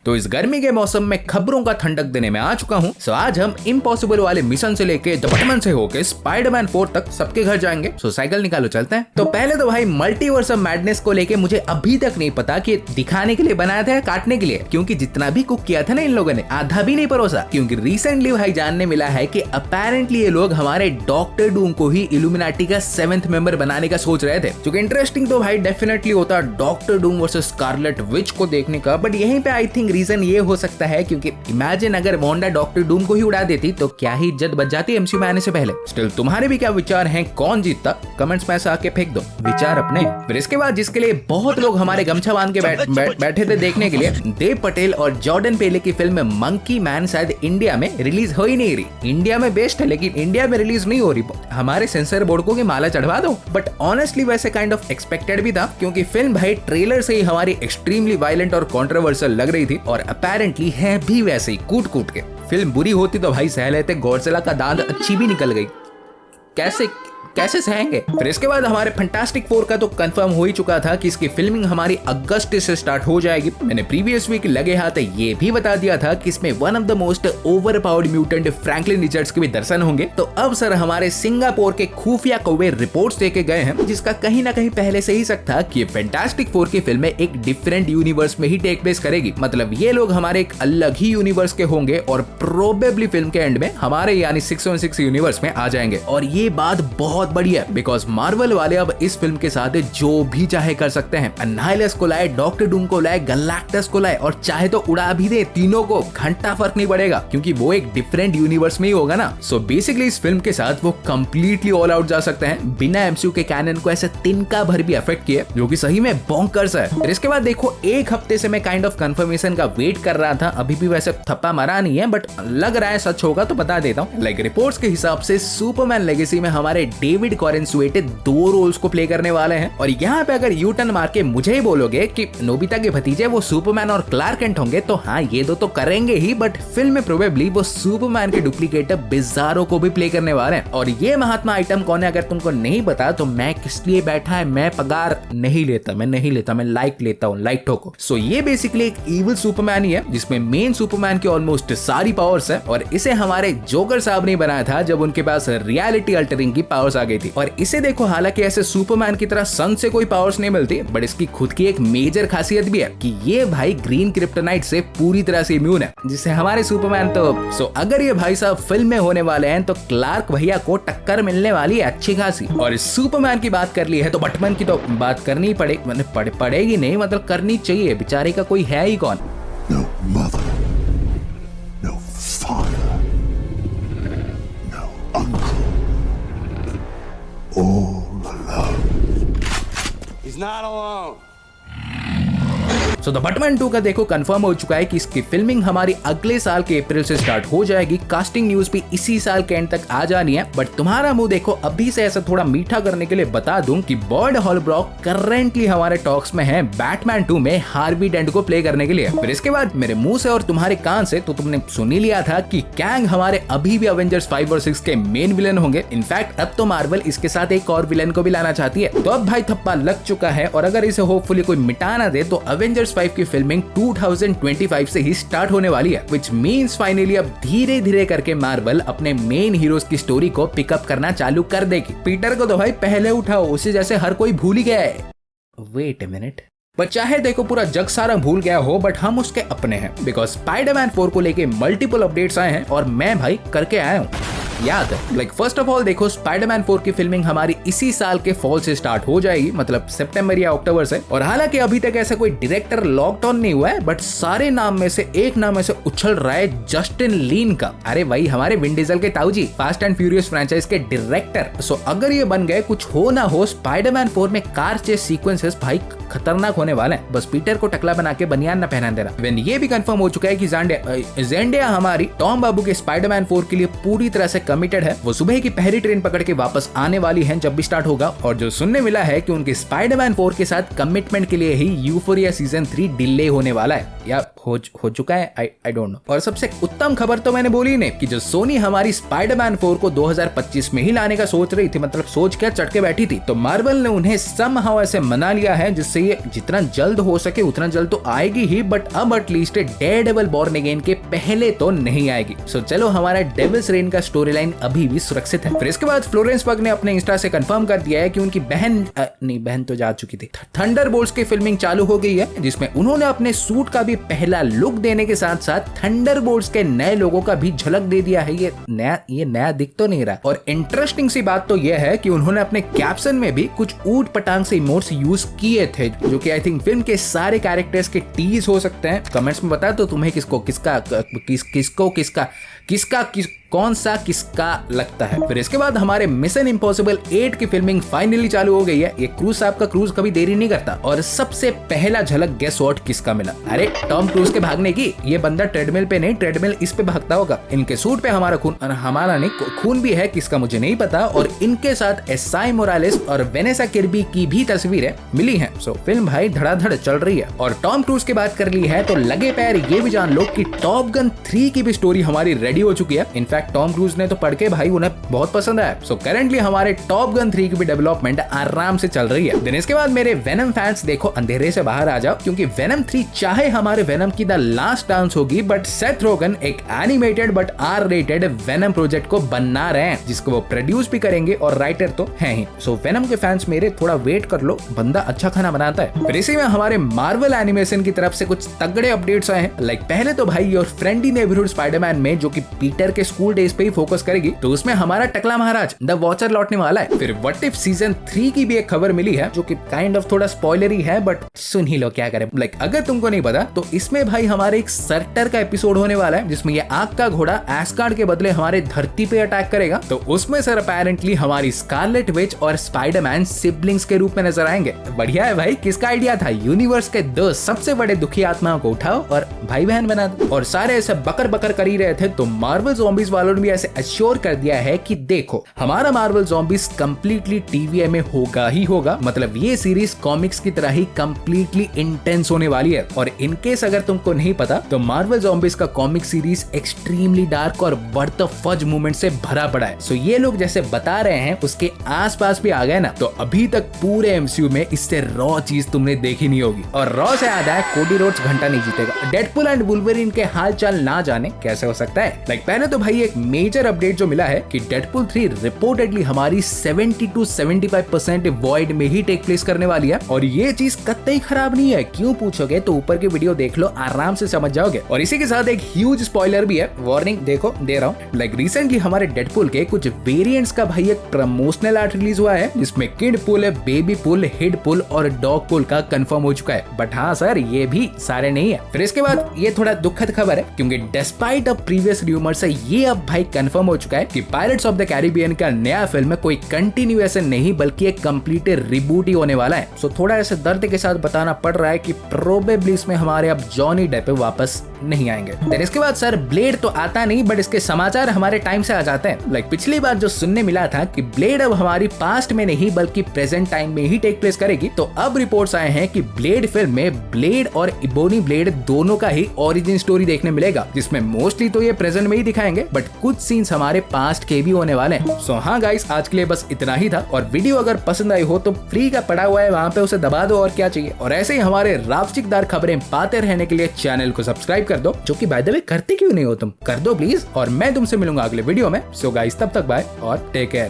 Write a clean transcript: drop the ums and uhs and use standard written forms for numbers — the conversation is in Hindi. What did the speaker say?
तो इस गर्मी के मौसम में खबरों का ठंडक देने में आ चुका हूँ। सो आज हम इम्पॉसिबल वाले मिशन से लेके द बैटमैन से होके स्पाइडरमैन 4 तक सबके घर जाएंगे। सो साइकिल निकालो, चलते हैं। तो पहले तो भाई मल्टीवर्स ऑफ मैडनेस को लेके मुझे अभी तक नहीं पता कि दिखाने के लिए बनाया था या काटने के लिए, क्योंकि जितना भी कुक किया था ना इन लोगों ने आधा भी नहीं परोसा। क्योंकि रिसेंटली भाई जानने मिला है कि अपेरेंटली ये लोग हमारे डॉक्टर डूम को ही इल्यूमिनाटी का 7th मेंबर बनाने का सोच रहे थे, जो कि इंटरेस्टिंग तो भाई डेफिनेटली होता doctor Doom versus Scarlet Witch को देखने का। बट यहीं पे आई थिंक रीजन ये हो सकता है क्योंकि इमेजिन अगर वांडा डॉक्टर डूम को ही उड़ा देती तो क्या ही इज्जत बच जाती एमसीयू में आने से पहले। स्टिल तुम्हारे भी क्या विचार हैं, कौन जीतता? कमेंट्स में ऐसा आके फेंक दो विचार अपने। फिर इसके बाद जिसके लिए बहुत लोग हमारे गमछा बांध के बैठे थे देखने के लिए, देव पटेल और जॉर्डन पेले की फिल्म मंकी मैन शायद इंडिया में रिलीज हो ही नहीं रही। इंडिया में बेस्ट है लेकिन इंडिया में रिलीज नहीं हो रही। हमारे सेंसर बोर्ड को की माला चढ़वा दो। बट ऑनेस्टली वैसे काइंड ऑफ एक्सपेक्टेड भी था, क्योंकि फिल्म भाई ट्रेलर से ही हमारी एक्सट्रीमली वायलेंट और कंट्रोवर्शियल लग रही थी और अपेरेंटली है भी वैसे ही कूट कूट के। फिल्म बुरी होती तो भाई सह लेते, गॉडजिला का दांत अच्छी भी निकल गई, कैसे सहेंगे। फिर इसके बाद हमारे फैंटास्टिक 4 का तो कंफर्म हो ही चुका था कि इसकी फिल्मिंग हमारी अगस्त से स्टार्ट हो जाएगी। मैंने प्रीवियस वीक लगे हाथ ये भी बता दिया था कि इसमें one of the most overpowered mutant Franklin Richards के भी दर्शन होंगे। तो अब सर हमारे सिंगापुर के खुफिया कौवे रिपोर्ट्स देके गए हैं, जिसका कहीं ना कहीं पहले से ही शक था कि फैंटास्टिक 4 की फिल्में एक डिफरेंट यूनिवर्स में ही टेक प्लेस करेगी। मतलब ये लोग हमारे एक अलग ही यूनिवर्स के होंगे और प्रोबेबली फिल्म के एंड में हमारे यानी 616 यूनिवर्स में आ जाएंगे। और ये बात बहुत बढ़िया, बिकॉज मार्वल वाले अब इस फिल्म के साथ जो भी चाहे कर सकते हैं। अन्नाइलस को लाए, डॉक्टर डूम को लाए, गैलेक्टस को लाए और चाहे तो उड़ा भी दे तीनों को, घंटा फर्क नहीं पड़ेगा क्योंकि वो एक डिफरेंट यूनिवर्स में ही होगा ना। सो बेसिकली इस फिल्म के साथ वो कंप्लीटली ऑल आउट जा सकते हैं बिना एमसीयू के कैनन को ऐसे तिनका भर भी अफेक्ट किए, जो कि सही में बॉन्कर्स है। फिर इसके बाद देखो एक हफ्ते से मैं काइंड ऑफ कंफर्मेशन का वेट कर रहा था, अभी भी वैसे थप्पा मारा नहीं है बट लग रहा है सच होगा तो बता देता हूँ। लाइक रिपोर्ट्स के हिसाब से सुपरमैन लेगेसी में हमारे डेविड कॉरेंसुएटे 2 रोल्स को प्ले करने वाले हैं। और यहाँ पे अगर यू टर्न मार के मुझे ही बोलोगे कि नोबिता के भतीजे वो सुपरमैन और क्लार्क केंट होंगे, तो हाँ ये दो तो करेंगे ही, बट फिल्म में प्रोबेबली वो सुपरमैन के डुप्लीकेट बिज़ारो को भी प्ले करने वाले हैं। और ये महात्मा आइटम कौन है अगर तुमको नहीं पता तो मैं किस लिए बैठा है, मैं पगार नहीं लेता, मैं लाइक लेता हूँ, लाइक ठोको। सो ये बेसिकली एक इविल सुपरमैन ही है जिसमें मेन सुपरमैन की ऑलमोस्ट सारी पावर्स है और इसे हमारे जोकर साहब ने बनाया था जब उनके पास रियलिटी अल्टरिंग की पावर्स आ गई थी। और इसे देखो हालांकि ऐसे सुपरमैन की तरह सन से कोई पावर्स नहीं मिलती, बट इसकी खुद की एक मेजर खासियत भी है कि ये भाई ग्रीन क्रिप्टोनाइट से पूरी तरह से इम्यून है, जिससे हमारे सुपरमैन तो सो अगर ये भाई साहब फिल्म में होने वाले हैं तो क्लार्क भैया को टक्कर मिलने वाली है अच्छी खासी। और सुपरमैन की बात कर ली है तो बैटमैन की तो बात करनी पड़ेगी नहीं, मतलब करनी चाहिए, बेचारे का कोई है ही कौन। No mother, no father, no uncle, all alone. He's not alone. So the Batman 2 का देखो कंफर्म हो चुका है कि इसकी फिल्मिंग हमारी अगले साल के अप्रैल से स्टार्ट हो जाएगी। कास्टिंग न्यूज भी इसी साल के एंड तक आ जानी है। बट तुम्हारा मुंह देखो अभी से ऐसा थोड़ा मीठा करने के लिए बता दूं कि बॉयड हॉलब्रॉक करेंटली हमारे टॉक्स में है बैटमैन 2 में हार्वी डेंट को प्ले करने के लिए। फिर इसके बाद मेरे मुंह से और तुम्हारे कान से तो तुमने सुन ही लिया था कि कैंग हमारे अभी भी अवेंजर्स 5 और 6 के मेन विलन होंगे। इनफैक्ट अब तो मार्वल इसके साथ एक और विलन को भी लाना चाहती है। तो अब भाई थप्पा लग चुका है और अगर इसे होपफुली कोई मिटा ना दे तो अवेंजर्स 5 की फिल्मिंग 2025 से ही स्टार्ट होने वाली है, which means फाइनली अब धीरे धीरे करके मार्वल अपने मेन हीरोज की स्टोरी को पिकअप करना चालू कर देगी। पीटर को तो भाई पहले उठाओ, उसे जैसे हर कोई भूल ही गया है। वेट अ मिनट, पर चाहे देखो पूरा जग सारा भूल गया हो बट हम उसके अपने हैं, बिकॉज स्पाइडरमैन 4 को लेके मल्टीपल अपडेट्स आए हैं और मैं भाई करके आया हूँ। याद है लाइक फर्स्ट ऑफ ऑल देखो स्पाइडरमैन 4 की फिल्मिंग हमारी इसी साल के फॉल से स्टार्ट हो जाएगी, मतलब सितंबर या अक्टूबर से। और हालांकि अभी तक ऐसा कोई डायरेक्टर लॉकडाउन नहीं हुआ है, बट सारे नाम में से एक नाम ऐसे उछल रहा है जस्टिन लीन का। अरे भाई हमारे विन डीजल के ताऊजी, फास्ट एंड फ्यूरियस फ्रेंचाइज के डायरेक्टर। सो अगर ये बन गए कुछ हो ना हो स्पाइडरमैन 4 में कार चेस सीक्वेंसेस भाई खतरनाक होने वाले हैं। बस पीटर को टकला बना के बनियान ना पहना देना। ये भी कंफर्म हो चुका है कि जेंडिया हमारी टॉम बाबू के स्पाइडरमैन 4 के लिए पूरी तरह से कमिटेड है, वो सुबह की पहली ट्रेन पकड़ के वापस आने वाली है जब भी स्टार्ट होगा। और जो सुनने मिला है कि उनके स्पाइडरमैन 4 के साथ कमिटमेंट के लिए ही यूफोरिया सीजन 3 डिले होने वाला है या हो चुका है, आई डोंट नो। और सबसे उत्तम खबर तो मैंने बोली नहीं कि जो सोनी हमारी स्पाइडरमैन 4 को 2025 में ही लाने का सोच रही थी, मतलब सोच क्या चटके बैठी थी, तो मार्वल ने उन्हें समहाउ ऐसे मना लिया है जिससे ये जितना जल्द हो सके उतना जल्द तो आएगी ही, बट अब एटलीस्ट डेयरडेविल बॉर्न अगेन के पहले तो नहीं आएगी। सो चलो हमारा डेविल्स रेन का स्टोरी लाइन अभी भी सुरक्षित है। फिर इसके बाद फ्लोरेंस पग ने अपने इंस्टा से कंफर्म कर दिया है कि उनकी बहन तो जा चुकी थी, थंडरबोल्ट्स की फिल्मिंग चालू हो गई है, जिसमें उन्होंने अपने सूट का भी पहला लुक देने के साथ साथ थंडरबोल्ट्स के नए लोगों का भी झलक दे दिया है। ये नया दिख तो नहीं रहा। और इंटरेस्टिंग सी बात तो यह है कि उन्होंने अपने कैप्शन में भी कुछ ऊट पटांग से इमोट्स यूज किए थे, जो कि आई थिंक फिल्म के सारे कैरेक्टर्स के टीज हो सकते हैं। कमेंट्स में बता दो तुम्हें कौन सा किसका लगता है। फिर इसके बाद हमारे मिशन इम्पॉसिबल 8 की फिल्मिंग फाइनली चालू हो गई है। ये क्रूज साहब का क्रूज कभी देरी नहीं करता। और सबसे पहला झलक गेस व्हाट किसका मिला? अरे टॉम क्रूज के भागने की। ये बंदा ट्रेडमिल पे नहीं, ट्रेडमिल इस पे भागता होगा। इनके सूट पे हमारा खून भी है, किसका मुझे नहीं पता। और इनके साथ एसाई मोरालेस और वेनेसा किर्बी की भी तस्वीरें मिली है। सो फिल्म भाई धड़ाधड़ चल रही है। और टॉम क्रूज की बात कर ली है तो लगे पैर ये भी जान लो कि टॉप गन 3 की भी स्टोरी हमारी रेडी हो चुकी है। इनफैक्ट टॉम क्रूज ने तो पढ़ के भाई उन्हें बहुत पसंद आया। सो करेंटली हमारे टॉप गन 3 की भी डेवलपमेंट आराम से चल रही है। देन इसके बाद मेरे वेनम फैंस देखो अंधेरे से बाहर आ जाओ, क्योंकि वेनम 3 चाहे हमारे वेनम की द लास्ट डांस होगी, बट सेथ रोगन एक animated but R rated Venom project को बना रहे हैं, जिसको वो प्रोड्यूस भी करेंगे और राइटर तो है ही। सो वेनम के फैंस मेरे थोड़ा वेट कर लो, बंदा अच्छा खाना बनाता है। फिर इसी में हमारे मार्वल एनिमेशन की तरफ से कुछ तगड़े अपडेट्स आए हैं। लाइक पहले तो भाई योर फ्रेंडली नेबरहुड स्पाइडरमैन में, जो कि पीटर के स्कूल डेज पे ही फोकस करेगी, तो उसमें हमारा टकला महाराज द वॉचर लौटने वाला है। फिर व्हाट इफ सीजन 3 की भी एक खबर मिली है, जो कि काइंड ऑफ थोड़ा स्पॉइलरी है, बट सुन ही लो क्या करें। लाइक अगर तुमको नहीं पता तो इसमें भाई हमारे एक सर्टर का एपिसोड होने वाला है, जिसमें ये आग का घोड़ा एस्गार्ड के बदले हमारे धरती पे अटैक करेगा। तो उसमें सर अपेरेंटली हमारी स्कारलेट विच और स्पाइडरमैन सिबलिंग्स के रूप में नजर आएंगे। बढ़िया है भाई, किसका आइडिया था? यूनिवर्स के 2 सबसे बड़े दुखी आत्माओं को उठाओ और भाई बहन बना दो। और सारे ऐसे बकर कर ही रहे थे, तो मार्वल ज़ॉम्बीज वालों ने भी ऐसे एश्योर कर दिया है कि देखो हमारा मार्वल ज़ॉम्बीज कंप्लीटली टीवीए में होगा ही होगा। मतलब ये सीरीज कॉमिक्स की तरह ही कंप्लीटली इंटेंस होने वाली है। और इनकेस अगर तुमको नहीं पता तो मार्वल ज़ॉम्बीज का कॉमिक सीरीज एक्सट्रीमली डार्क और बर्थ ऑफ फज मूवमेंट से भरा पड़ा है। सो ये लोग जैसे बता रहे हैं उसके आसपास भी आ गए ना, तो अभी तक पूरे एमसीयू में इससे रॉ चीज तुमने देखी नहीं होगी। और रॉ से याद है कोडी रोड्स घंटा नहीं जीतेगा। डेडपुल एंड वुल्वरीन के हाल चाल ना जाने कैसे हो सकता है। लाइक पहले तो भाई एक मेजर अपडेट जो मिला है कि डेडपुल 3 रिपोर्टेडली हमारी 70 to 75% वॉइड में ही टेक प्लेस करने वाली है। और ये चीज कतई खराब नहीं है। क्यों पूछोगे तो ऊपर की वीडियो देख लो, आराम से समझ जाओगे। और इसी के साथ एक ह्यूज स्पॉइलर भी है, वार्निंग देखो दे रहा हूँ। लाइक रिसेंटली हमारे डेडपुल के कुछ वेरिएंट्स का भाई एक प्रमोशनल आर्ट रिलीज हुआ है, जिसमें किड पुल, बेबी पुल, हेड पुल और डॉग पुल का कंफर्म हो चुका है। बट हाँ सर, ये भी सारे नहीं है। फिर इसके बाद ये थोड़ा दुखद खबर है, क्योंकि डिस्पाइट ऑफ प्रीवियस रूमर से ये अब भाई कंफर्म हो चुका है कि पायरेट्स ऑफ द कैरिबियन का नया फिल्म कोई कंटिन्यूएशन नहीं बल्कि एक कंप्लीट रिबूट ही होने वाला है। सो थोड़ा ऐसे दर्द के साथ बताना पड़ रहा है कि प्रोबेबली इसमें हमारे अब जॉनी डेप वापस नहीं आएंगे। देन इसके बाद सर ब्लेड तो आता नहीं, बट इसके समाचार हमारे टाइम से आ जाते हैं। लाइक पिछली बार जो सुनने मिला था कि ब्लेड अब हमारी पास्ट में नहीं बल्कि प्रेजेंट टाइम में ही टेक प्लेस करेगी, तो अब रिपोर्ट्स आए हैं कि ब्लेड फिल्म में ब्लेड और इबोनी ब्लेड दोनों का ही ओरिजिन स्टोरी देखने मिलेगा, जिसमें मोस्टली तो ये प्रेजेंट में ही दिखाएंगे, बट कुछ सीन्स हमारे पास्ट के भी होने वाले हैं। सो हाँ गाइस, आज के लिए बस इतना ही था। और वीडियो अगर पसंद आई हो तो फ्री का पड़ा हुआ है वहां पे, उसे दबा दो और क्या चाहिए। और ऐसे ही हमारे रावचिकदार खबरें पाते रहने के लिए चैनल को सब्सक्राइब कर दो, जो कि बाय द वे करते क्यों नहीं हो तुम, कर दो प्लीज। और मैं तुमसे मिलूंगा अगले वीडियो में। सो गाइस, तब तक बाय और टेक केयर।